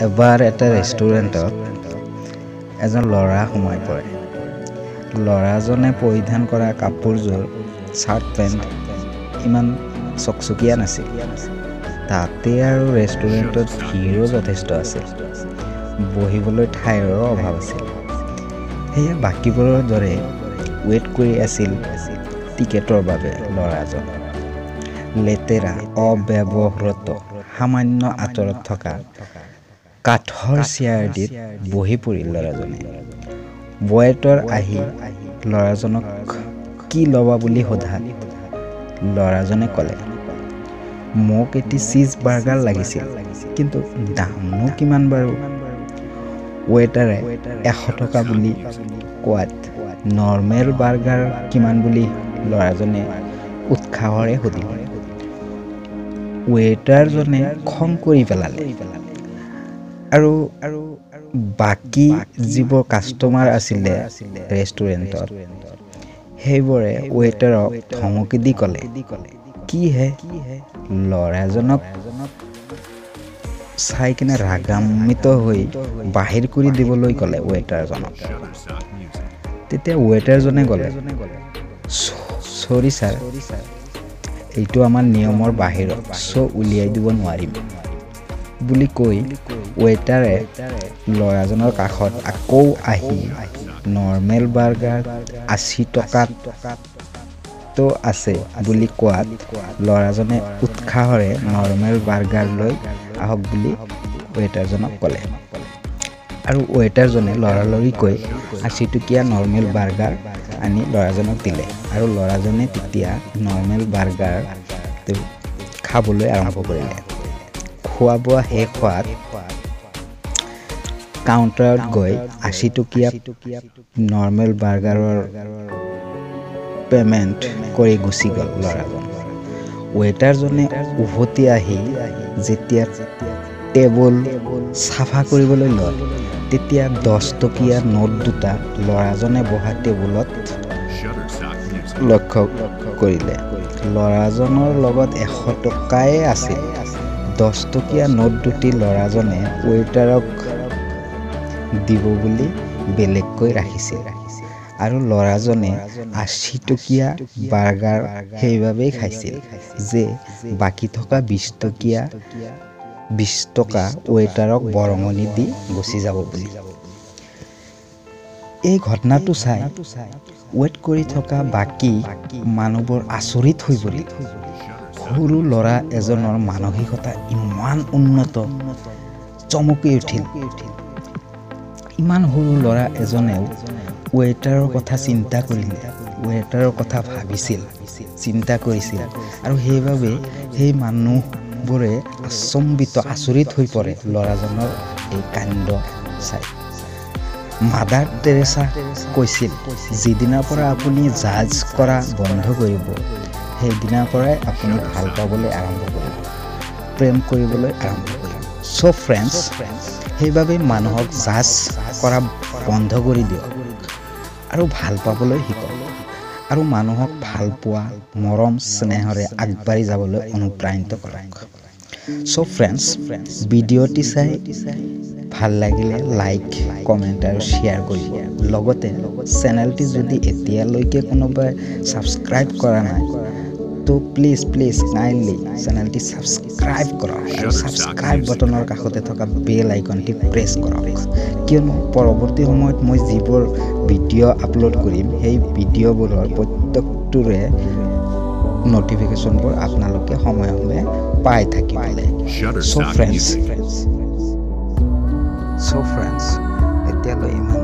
এবাৰ এটা ৰেষ্টুৰেণ্টত এজন ল'ৰা সোমাই পৰে। ল'ৰাজনে পৰিধান কৰা কাপোৰযোৰ চাৰ্ট পেণ্ট ইমান চকচকীয়া নাছিল। তাতে আৰু ৰেষ্টুৰেণ্টত ভিৰো যথেষ্ট আছিল। বহিবলৈ ঠাইৰো অভাৱ আছিল। সেয়ে বাকীবোৰৰ দৰে ৱেইট কৰি আছিল টিকেটৰ বাবে। ল'ৰাজন লেতেৰা অব্যৱহৃত সামান্য আঁতৰত থকা কাঠৰ চেয়াৰটিত বহি পৰিল ল'ৰাজনে। ৱেইটাৰ আহি ল'ৰাজনক কি ল'বা বুলি সোধাত ল'ৰাজনে ক'লে, মোক এটি চীজ বাৰ্গাৰ লাগিছিল, কিন্তু দামনো কিমান বাৰু? ৱেইটাৰে 100 টকা বুলি কোৱাত নৰ্মেল বাৰ্গাৰ কিমান বুলি ল'ৰাজনে উৎসাহৰে সুধিলে। ৱেইটাৰজনে খং কৰি পেলালে আৰু বাকী যিবোৰ কাষ্টমাৰ আছিলে ৰেষ্টুৰেণ্টত সেইবোৰে ৱেইটাৰক ধমকি দি ক'লে, কি হে? ল'ৰাজনক চাই কিনে ৰাগান্বিত হৈ বাহিৰ কৰি দিবলৈ ক'লে ৱেইটাৰজনক। তেতিয়া ৱেইটাৰজনে ক'লে, চৰি ছাৰ, এইটো আমাৰ নিয়মৰ বাহিৰত, উলিয়াই দিব নোৱাৰিম বুলি কৈ ৱেইটাৰে ল'ৰাজনৰ কাষত আকৌ আহি নৰ্মেল বাৰ্গাৰ 80 টকাত আছে বুলি কোৱাত ল'ৰাজনে উৎসাহৰে নৰ্মেল বাৰ্গাৰ লৈ আহক বুলি ৱেইটাৰজনক ক'লে। আৰু ৱেইটাৰজনে লৰালৰিকৈ 80 টকীয়া নৰ্মেল বাৰ্গাৰ আনি ল'ৰাজনক দিলে। আৰু ল'ৰাজনে তেতিয়া নৰ্মেল বাৰ্গাৰ খাবলৈ আৰম্ভ কৰিলে। খোৱা বোৱা শেষ হোৱাত কাউণ্টাৰত গৈ 80 টকীয়া নৰ্মেল বাৰ্গাৰৰ পে'মেণ্ট কৰি গুচি গ'ল ল'ৰাজন। ৱেইটাৰজনে উভতি আহি যেতিয়া টেবুল চাফা কৰিবলৈ লয় তেতিয়া 10 টকীয়া নোট দুটা ল'ৰাজনে বহা টেবুলত লক্ষ্য কৰিলে। ল'ৰাজনৰ লগত 100 টকাই আছিল। 10 টকীয়া নোট দুটি ল'ৰাজনে ৱেইটাৰক দিব বুলি বেলেগকৈ ৰাখিছিল। আৰু ল'ৰাজনে 80 টকীয়া বাৰ্গাৰ সেইবাবেই খাইছিল যে বাকী থকা 20 টকা ৱেইটাৰক বৰঙণি দি গুচি যাব বুলি। এই ঘটনাটো চাই ৱেইট কৰি থকা বাকী মানুহবোৰ আচৰিত হৈ পৰিল। সৰু ল'ৰা এজনৰ মানসিকতা ইমান উন্নত, চমকি উঠিল। ইমান সৰু ল'ৰা এজনেও ৱেইটাৰৰ কথা চিন্তা কৰিলে, ৱেইটাৰৰ কথা ভাবিছিল, চিন্তা কৰিছিল। আৰু সেইবাবে সেই মানুহবোৰে আচৰিত হৈ পৰে ল'ৰাজনৰ এই কাণ্ড চাই। মাদাৰ টেৰেছা কৈছিল, যিদিনাৰ পৰা আপুনি জাজ কৰা বন্ধ কৰিব সেইদিনাৰ পৰাই আপুনি ভাল পাবলৈ আৰম্ভ কৰিব, প্ৰেম কৰিবলৈ আৰম্ভ কৰিব। চ' ফ্ৰেণ্ডছ, সেইবাবে মানুহক জাজ কৰা বন্ধ কৰি দিয়ক আৰু ভাল পাবলৈ শিকক আৰু মানুহক ভাল পোৱা মৰম স্নেহৰে আগবাঢ়ি যাবলৈ অনুপ্ৰাণিত কৰক। চ' ফ্ৰেণ্ডছ, ভিডিঅ'টি চাই ভাল লাগিলে লাইক, কমেণ্ট আৰু শ্বেয়াৰ কৰিব। লগতে চেনেলটি যদি এতিয়ালৈকে কোনোবাই ছাবস্ক্ৰাইব কৰা নাই তো প্লিজ কাইণ্ডলি চেনেলটি ছাবস্ক্ৰাইব কৰক আৰু ছাবস্ক্ৰাইব বটনৰ কাষতে থকা বেল আইকনটি প্ৰেছ কৰক, কিয়নো পৰৱৰ্তী সময়ত মই যিবোৰ ভিডিঅ' আপলোড কৰিম সেই ভিডিঅ'বোৰৰ প্ৰত্যেকটোৰে নটিফিকেশ্যনবোৰ আপোনালোকে সময়ে সময়ে পাই থাকিবলৈ। চ' ফ্ৰেণ্ডছ, এতিয়ালৈ ইমান